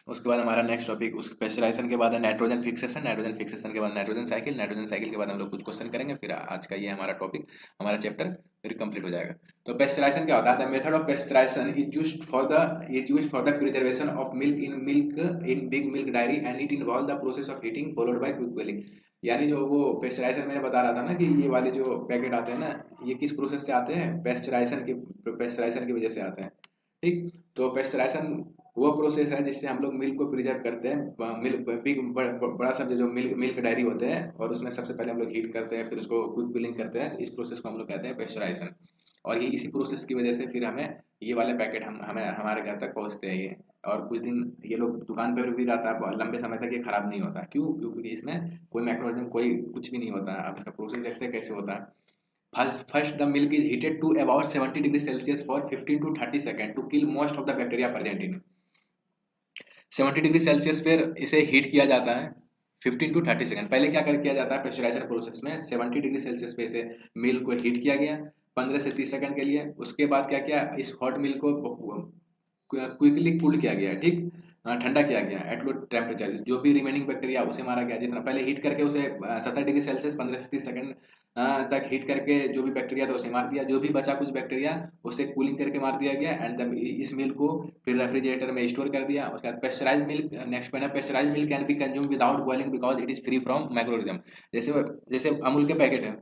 उसके बाद हमारा नेक्स्ट टॉपिक, उस पेस्चराइजेशन के बाद है नाइट्रोजन फिक्सेशन, नाइट्रोजन फिक्सेशन के बाद नाइट्रोजन साइकिल, नाइट्रोजन साइकिल के बाद हम लोग कुछ क्वेश्चन करेंगे, फिर आज का ये हमारा टॉपिक, हमारा चैप्टर फिर कंप्लीट हो जाएगा। तो पेस्चराइजेशन क्या होता है, the method of pasteurisation is used for the preservation of milk in big milk diary and it involve the process of heating followed by quick boiling. यानी जो वो पेस्चराइजर मैंने बता रहा था ना कि ये वाले जो पैकेट आते हैं ना, ये किस प्रोसेस से आते हैं? पेस्चराइजेशन की वजह से आते हैं। ठीक, तो पेस्चराइजेशन वो प्रोसेस है जिससे हम लोग मिल्क को प्रिजर्व करते हैं। मिल्क बिग बड़ा सा जो मिल्क डायरी होते हैं, और उसमें सबसे पहले हम लोग हीट करते हैं, फिर उसको क्विक कूलिंग करते हैं। इस प्रोसेस को हम लोग कहते हैं पेस्चराइजेशन। और ये इसी प्रोसेस की वजह से फिर हमें ये वाले पैकेट हमें हमारे घर तक पहुंचते हैं ये। और कुछ दिन ये लोग दुकान पर भी रहता है, लंबे समय तक ये खराब नहीं होता। क्यों? क्योंकि इसमें कोई मैक्रोऑर्गेनिज्म कोई कुछ भी नहीं होता है। अब इसका प्रोसेस देखते हैं कैसे होता है। First, the milk is heated to about 70 degrees Celsius for 15 to 30 seconds to kill most of the bacteria present in it. 70 degree Celsius पर इसे हीट किया जाता है 15 टू 30 सेकंड। पहले क्या कर किया जाता है पेस्चराइजेशन प्रोसेस में? 70 डिग्री सेल्सियस पे इसे मिल्क को हीट किया गया 15 से 30 सेकंड के लिए। उसके बाद क्या किया, इस हॉट मिल्क को क्विकली कूल किया गया। ठीक, ठंडा किया गया एट लो टेम्परेचर। जो भी रिमेनिंग बैक्टीरिया उसे मारा गया। जितना पहले हीट करके उसे 70 डिग्री सेल्सियस 15 से 30 सेकंड तक हीट करके जो भी बैक्टीरिया था उसे मार दिया। जो भी बचा कुछ बैक्टीरिया उसे कूलिंग करके मार दिया गया। एंड तब इस मिल्क को फिर रेफ्रिजरेटर में स्टोर कर दिया। उसके बाद पेस्चराइज मिल्क, नेक्स्ट पॉइंट है pasteurise milk can be consume without boiling because it is free from microorganism. जैसे जैसे अमूल के पैकेट है,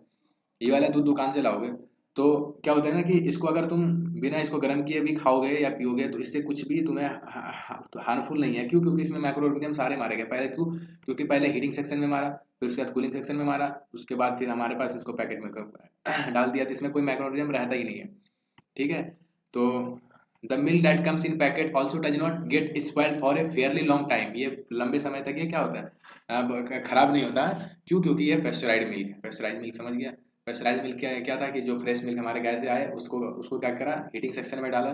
ये वाला दूध दुकान से लाओगे तो क्या होता है ना कि इसको अगर तुम बिना इसको गर्म किए भी खाओगे या पियोगे तो इससे कुछ भी तुम्हें हार्मफुल नहीं है। क्यों? क्योंकि इसमें माइक्रो ऑर्गेनिज्म सारे मारे गए। पहले क्यों? क्योंकि पहले हीटिंग सेक्शन में मारा, फिर उसके बाद कूलिंग सेक्शन में मारा, उसके बाद फिर हमारे पास इसको पैकेट में डाल दिया, तो इसमें कोई माइक्रो ऑर्गेनिज्म रहता ही नहीं है। ठीक है, तो the milk that comes in packet also does not gate spoiled for a Fairlie long time. ये लंबे समय तक ये क्या होता है, खराब नहीं होता है। क्यों? क्योंकि ये पेस्चराइड मिल्क है। पेस्चराइड मिल्क समझ गया? पेस्चराइज मिल्क क्या था कि जो फ्रेश मिल्क हमारे गाय से आए उसको उसको क्या करा, हीटिंग सेक्शन में डाला।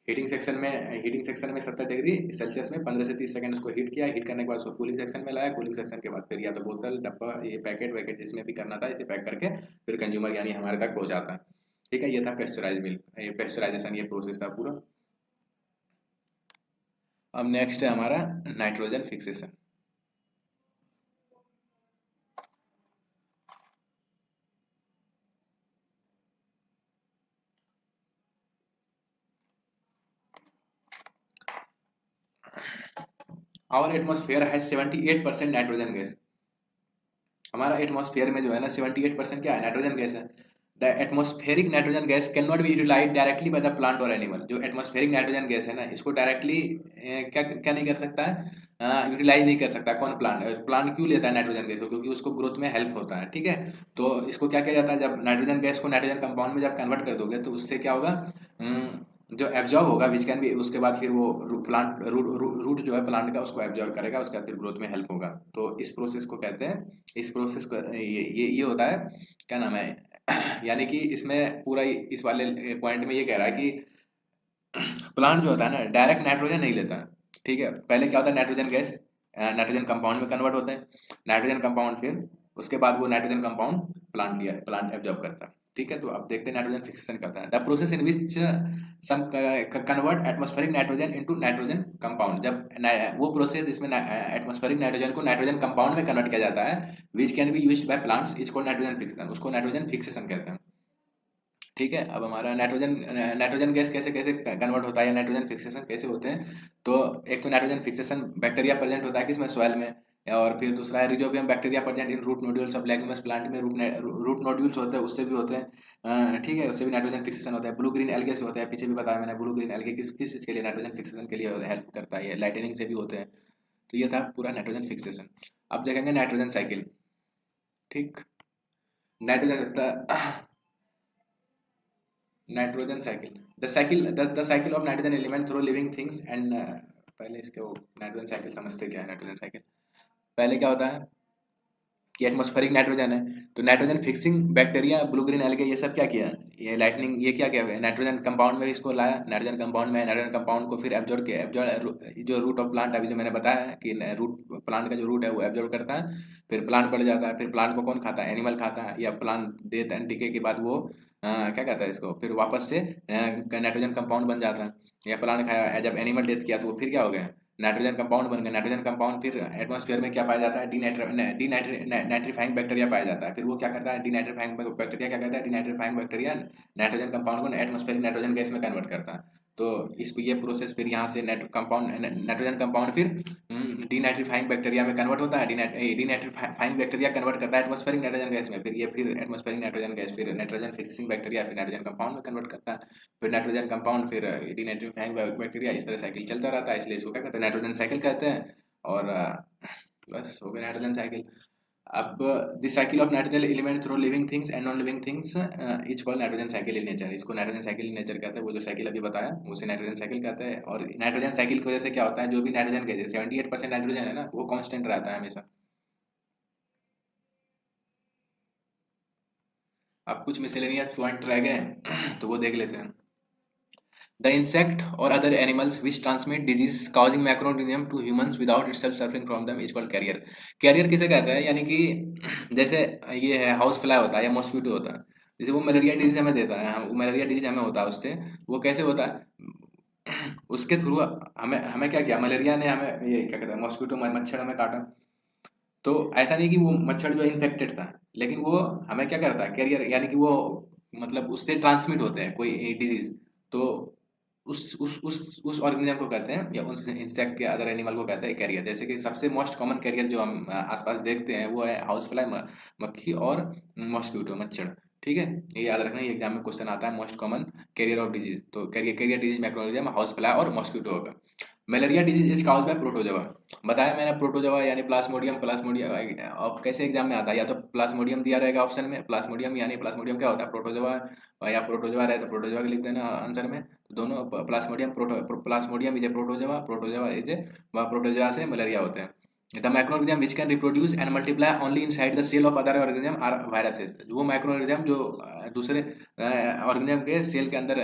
हीटिंग सेक्शन में 70 डिग्री सेल्सियस में 15 से 30 सेकंड उसको हीट किया। हीट करने के बाद उसको कूलिंग सेक्शन में लाया। कूलिंग सेक्शन के बाद फिर या तो बोतल, डब्बा, ये पैकेट वैकेट जिसमें भी करना था इसे पैक करके फिर कंज्यूमर यानी हमारे तक पहुंचाता है। ठीक है, ये था पेस्चराइज मिल्क, ये पेस्चराइजेशन, ये प्रोसेस था पूरा। अब नेक्स्ट है हमारा नाइट्रोजन फिक्सेशन। आवर एटमॉस्फेयर है 78% नाइट्रोजन गैस। हमारा एटमॉस्फेयर में जो है ना 78% क्या है, नाइट्रोजन गैस है। The atmospheric nitrogen gas can not be utilize directly by the plant और एनिमल। जो एटमॉस्फेरिक नाइट्रोजन गैस है ना, इसको डायरेक्टली क्या क्या नहीं कर सकता है, यूटिलाइज नहीं कर सकता। कौन? प्लांट क्यों लेता है नाइट्रोजन गैस को? क्योंकि उसको ग्रोथ में हेल्प होता है। ठीक है, तो इसको क्या किया जाता है, जब नाइट्रोजन गैस को नाइट्रोजन कंपाउंड में जब कन्वर्ट कर दोगे तो उससे क्या होगा, जो एब्जॉर्ब होगा विच कैन भी, उसके बाद फिर वो प्लांट रूट जो है प्लांट का उसको एब्जॉर्ब करेगा, उसके बाद फिर ग्रोथ में हेल्प होगा। तो इस प्रोसेस को कहते हैं, इस प्रोसेस को ये होता है, क्या नाम है यानी कि इसमें पूरा इस वाले पॉइंट में ये कह रहा है कि प्लांट जो होता है ना डायरेक्ट नाइट्रोजन नहीं लेता। ठीक है, पहले क्या होता है, नाइट्रोजन गैस नाइट्रोजन कंपाउंड में कन्वर्ट होते हैं। नाइट्रोजन कंपाउंड फिर उसके बाद वो नाइट्रोजन कंपाउंड प्लांट एब्जॉर्ब करता है। ठीक है, तो अब देखते हैं नाइट्रोजन फिक्सेशन करता है। The process in which some convert atmospheric nitrogen into nitrogen compound. जब वो प्रोसेस जिसमें एटमॉस्फेरिक नाइट्रोजन को नाइट्रोजन कंपाउंड में कन्वर्ट किया जाता है which can be used by plants is called nitrogen fixation. उसको नाइट्रोजन फिक्सेशन कहते हैं। ठीक है, अब हमारा नाइट्रोजन गैस कैसे कैसे कन्वर्ट होता है या नाइट्रोजन फिक्सेशन कैसे होते हैं। तो एक तो नाइट्रोजन फिक्सेशन बैक्टीरिया प्रेजेंट होता है किसमें, सॉइल में। और फिर दूसरा है Rhizobium bacteria present in root nodules of leguminous plant में। रूट नोड्यूल्स होते हैं, उससे भी होते हैं। ठीक है, उससे भी नाइट्रोजन फिक्सेशन होता है। ब्लू ग्रीन एल्गे से होता है, पीछे भी बताया मैंने। ब्लू ग्रीन एल्गे किस किस चीज़ के लिए, नाइट्रोजन फिक्सेशन के लिए हेल्प करता है। लाइटनिंग से भी होते हैं। तो ये था पूरा नाइट्रोजन फिक्सेशन। अब देखेंगे नाइट्रोजन साइकिल। ठीक, nitrogen nitrogen cycle, the cycle of nitrogen element through living things and पहले इसके वो नाइट्रोजन साइकिल समझते क्या है। नाइट्रोजन साइकिल पहले क्या होता है कि एटमॉस्फेरिक नाइट्रोजन है, तो nitrogen fixing bacteria, blue green algae, ये सब क्या किया, ये लाइटनिंग, ये क्या किया नाइट्रोजन कंपाउंड में इसको लाया। नाइट्रोजन कंपाउंड में नाइट्रोजन कंपाउंड को फिर एब्जॉर्ब किया। जो रूट ऑफ प्लांट अभी जो मैंने बताया है कि रूट प्लांट का जो रूट है वो एब्जॉर्ब करता है। फिर प्लांट बढ़ जाता है। फिर प्लांट को कौन खाता है, एनिमल खाता है। या प्लांट डेथ एंड डिके के बाद वो क्या कहता है इसको, फिर वापस से नाइट्रोजन कंपाउंड बन जाता है। या प्लांट खाया, जब एनिमल डेथ किया तो वो फिर क्या हो गया, नाइट्रोजन कंपाउंड बन गया। नाइट्रोजन कंपाउंड फिर एटमॉस्फेयर में क्या पाया जाता है, डीनाइट्रीफाइंग बैक्टीरिया पाया जाता है। फिर वो क्या करता है, डीनाइट्रीफाइंग बैक्टीरिया क्या करता है, डीनाइट्रीफाइंग बैक्टीरिया नाइट्रोजन कंपाउंड को एटमॉस्फेरिक नाइट्रोजन गैस में कन्वर्ट करता है। तो इस ये प्रोसेस फिर यहाँ से नाइट्रोजन कंपाउंड फिर डीनाइट्रीफाइंग बैक्टीरिया में कन्वर्ट होता है। डीनाइट्रीफाइंग बैक्टीरिया कन्वर्ट करता है एटमॉस्फेरिक नाइट्रोजन गैस में, फिर ये फिर एटमॉस्फेरिक नाइट्रोजन गैस फिर नाइट्रोजन फिक्सिंग बैक्टीरिया फिर नाइट्रोजन कंपाउंड में कन्वर्ट करता है, फिर नाइट्रोजन कंपाउंड फिर डीनाइट्रीफाइंग बैक्टीरिया, इस तरह साइकिल चलता रहता है, इसलिए इसको क्या कहते हैं, नाइट्रोजन साइकिल कहते हैं। और बस हो गया नाइट्रोजन साइकिल। अब this cycle of nitrogen element through living things and non living things is called nitrogen cycle in nature. इसको नाइट्रोजन साइकिल इन नेचर कहते हैं, वो जो साइकिल अभी बताया उसे नाइट्रोजन साइकिल कहते हैं। और नाइट्रोजन साइकिल की वजह से क्या होता है, जो भी नाइट्रोजन गैस 78% नाइट्रोजन है ना, वो कांस्टेंट रहता है हमेशा। अब कुछ मिसेलेनियस पॉइंट रह गए तो वो देख लेते हैं। The insect or other animals which transmit disease causing microorganism to humans without itself suffering from them is called carrier। Carrier किसे कहते हैं, यानी कि जैसे ये है हाउस फ्लाई होता है या मॉस्किटो होता है, जैसे वो मलेरिया डिजीज हमें देता है, वो मलेरिया डिजीज हमें होता है उससे, वो कैसे होता है उसके थ्रू हमें हमें क्या किया, मलेरिया ने हमें ये क्या कहते हैं मॉस्किटो मच्छर हमें काटा, तो ऐसा नहीं कि वो मच्छर जो इन्फेक्टेड था, लेकिन वो हमें क्या करता है कैरियर, यानी कि वो मतलब उससे ट्रांसमिट होते हैं कोई डिजीज, तो उस ऑर्गेनिज्म को कहते हैं या उस इंसेक्ट या अदर एनिमल को कहते हैं कैरियर। जैसे कि सबसे मोस्ट कॉमन कैरियर जो हम आसपास देखते हैं वो है हाउस फ्लाई मक्खी और मॉस्किटो मच्छर। ठीक है, ये याद रखना, ये एग्जाम में क्वेश्चन आता है most common carrier of disease, तो carrier disease microorganism house fly और मॉस्किटो होगा। Malaria disease is caused by protozoa, बताया मैंने प्रोटोजोआ यानी प्लाज्मोडियम। प्लाज्मोडियम अब कैसे एग्जाम में आता है, या तो प्लाज्मोडियम दिया रहेगा ऑप्शन में, प्लाज्मोडियम यानी प्लाज्मोडियम क्या होता है प्रोटोजोआ, या प्रोटोजोआ रहे तो प्रोटोजोआ लिख देना आंसर में, तो दोनों Plasmodium Plasmodium is a protozoa, protozoa is a protozoa से मलेरिया होते हैं। The microorganism which can reproduce and multiply only inside the cell of other organism are viruses। वो माइक्रोऑर्गेनिज्म जो दूसरे ऑर्गेनिज्म के सेल के अंदर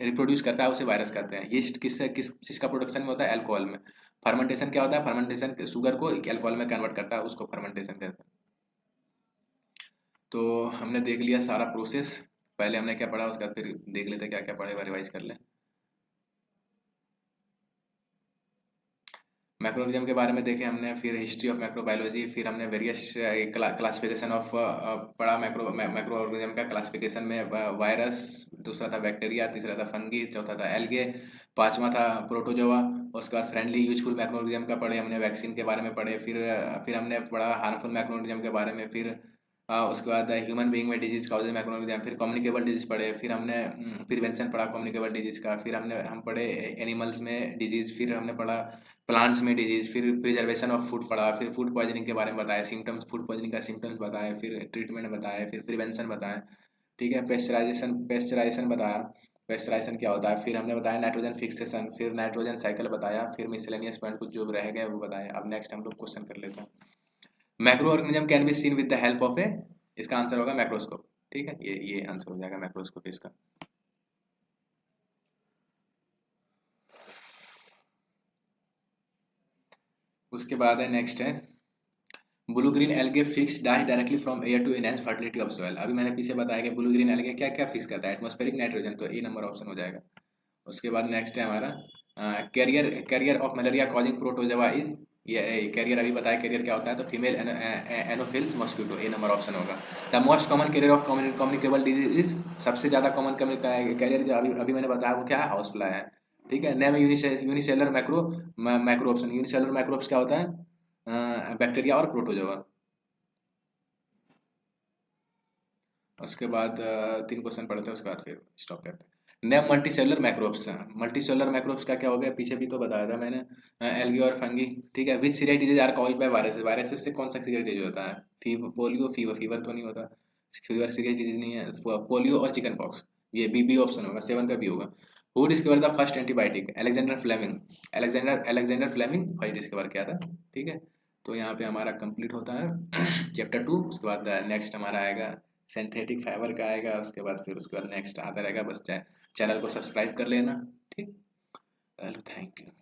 रिप्रोड्यूस करता है उसे वायरस कहते हैं। ये किस चीज़ का प्रोडक्शन में होता है, अल्कोहल में। फर्मेंटेशन क्या होता है, फर्मेंटेशन शुगर को अल्कोहल में कन्वर्ट करता है, उसको फर्मेंटेशन कहते हैं। तो हमने देख लिया सारा प्रोसेस, पहले हमने क्या पढ़ा उसके बाद फिर देख लेते क्या क्या पढ़े, रिवाइज कर ले। मैक्रोऑर्गेनिज्म के बारे में देखे हमने, फिर हिस्ट्री ऑफ मैक्रोबायोलॉजी, फिर हमने वेरियस क्लासिफिकेशन ऑफ पढ़ा मैक्रोऑर्गेनिज्म का क्लासिफिकेशन में वायरस, दूसरा था बैक्टीरिया, तीसरा था फंगी, चौथा था एल्गे, पांचवा था प्रोटोजोआ। उसके बाद फ्रेंडली यूजफुल मैक्रोऑर्गेनिज्म का पढ़े हमने, वैक्सीन के बारे में पढ़े, फिर हमने पढ़ा हार्मफुल मैक्रोऑर्गेनिज्म के बारे में, फिर उसके बाद ह्यूमन बीइंग में डिजीज काउजेज मैक्रोऑर्गेनिज्म, फिर कम्युनिकेबल डिजीज पढ़े, फिर हमने प्रिवेंशन पढ़ा कम्युनिकेबल डिजीज का, फिर हम पढ़े एनिमल्स में डिजीज, फिर हमने पढ़ा प्लांट्स में डिजीज, फिर प्रिजर्वेशन ऑफ फूड पढ़ा, फिर फूड पॉइजनिंग के बारे में बताया, सिम्टम्स फूड पॉइजनिंग का सिम्टम्स बताया, फिर ट्रीटमेंट बताया, फिर प्रिवेंशन बताया। ठीक है, पेस्चराइजेशन बताया, पेस्चराइजेशन क्या होता है, फिर हमने बताया नाइट्रोजन फिक्सेशन, फिर नाइट्रोजन साइकिल बताया, फिर मिसलेनियस पॉइंट कुछ जो रह गए वो बताया। अब नेक्स्ट हम लोग क्वेश्चन कर लेते हैं। Macro organism can be seen with the help of a, इसका आंसर होगा मैक्रोस्कोप। ठीक है, ये आंसर हो जाएगा मैक्रोस्कोप इसका। उसके बाद है नेक्स्ट है blue green algae fix die directly from air to enhance fertility of soil. अभी मैंने पीछे बताया कि ब्लू ग्रीन एल्गे क्या क्या फिक्स करता है, एटमॉस्फेरिक नाइट्रोजन, तो ए नंबर ऑप्शन हो जाएगा। उसके बाद नेक्स्ट है हमारा carrier of malaria causing protozoa is, ये कैरियर अभी बताया कैरियर क्या होता है, तो फीमेल एनोफिल्स मॉस्किटो, ए नंबर ऑप्शन होगा। The most common carrier of communicable disease is, सबसे ज़्यादा कॉमन कैरियर जो अभी मैंने बताया वो क्या है, हाउस फ्लाई है। ठीक है, name unicellular macro option, unicellular मैक्रोब्स क्या होता है, बैक्टीरिया और प्रोटोजोआ। उसके बाद 3 क्वेश्चन पढ़ते हैं, उसके बाद फिर स्टॉप करते हैं। नेम मल्टीसेलुलर मैक्रोब्स, मल्टीसेलुलर मैक्रोब्स का क्या हो गया, पीछे भी तो बताया था मैंने, एल्गी और फंगी। ठीक है, which serious disease are caused by viruses, viruses से कौन सा सीरियस डिजीज होता है, पोलियो फीवर तो नहीं होता, फीवर सीरियस डिजीज नहीं है, पोलियो और चिकन पॉक्स, ये बी ऑप्शन होगा, 7 का भी होगा। Who discover the first antibiotic, Alexander Fleming, Alexander Fleming first discover किया था। ठीक है, तो यहाँ पे हमारा कंप्लीट होता है चैप्टर 2। उसके बाद नेक्स्ट हमारा आएगा सिंथेटिक फाइबर का आएगा, उसके बाद फिर उसके बाद नेक्स्ट आता रहेगा। बस चैनल को सब्सक्राइब कर लेना। ठीक, चलो थैंक यू।